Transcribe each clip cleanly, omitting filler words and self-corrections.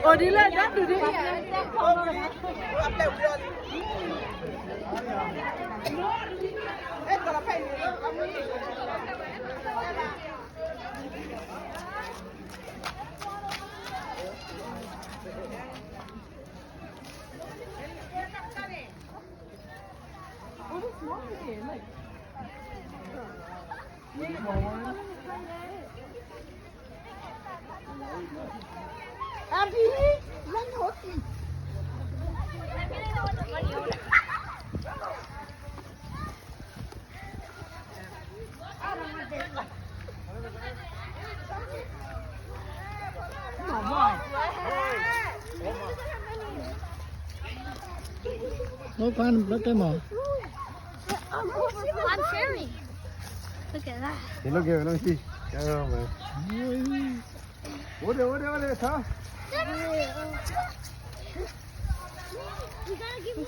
Ở đi lên đó đi. Abi, lan hoki. Nó quan rất cái mỏ. I'm sharing. Look at that. Thì nó kêu nó chi. Cái đó mà. Ủa đây, sao? You gotta give me.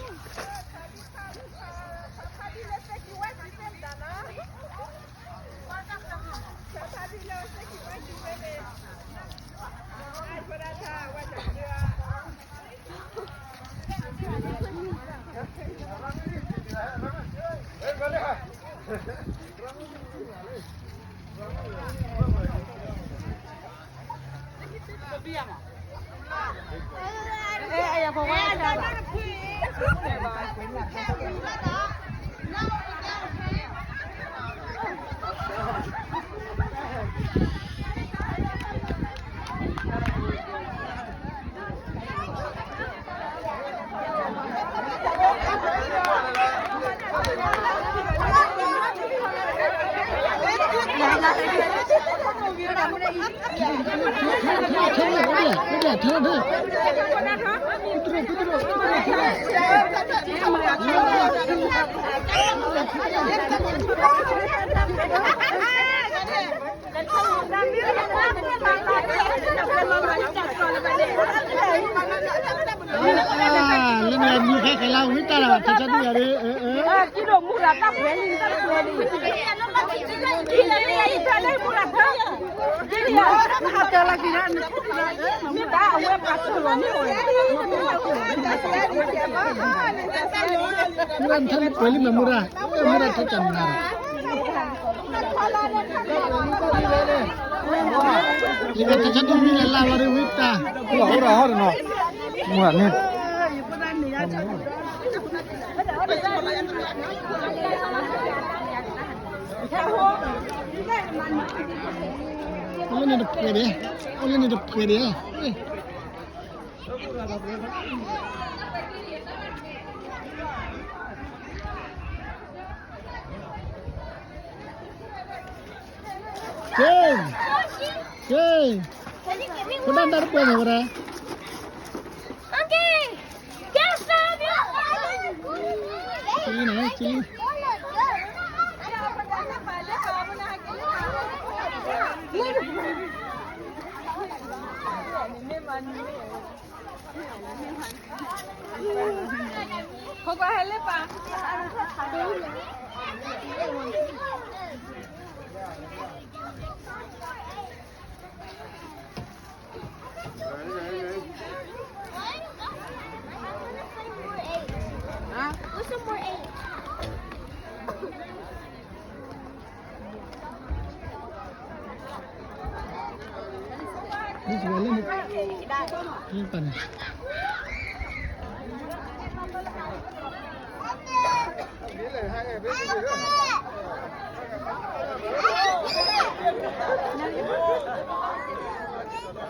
Lên này như cái lau huyết ta là thật ra đi Cái đồ mua là tao quên đi, tao quên đi. Đi đây mua là thôi. Đi hạt chờ là gì đó. Mình đã ở quê bắt rồi rồi. Bukan thân quên mà mua ra cho chồng nào. Ini kan satu mil lah lari wita. Ora no. Mua nè. Oleh ni depan dia. Oleh ni depan dia. Hey. Kau dah dar apa ni orang? Okay. Get some. Cili. Kau kau help ah. What's some more eight? Ni semua ni. Ni pan. Hai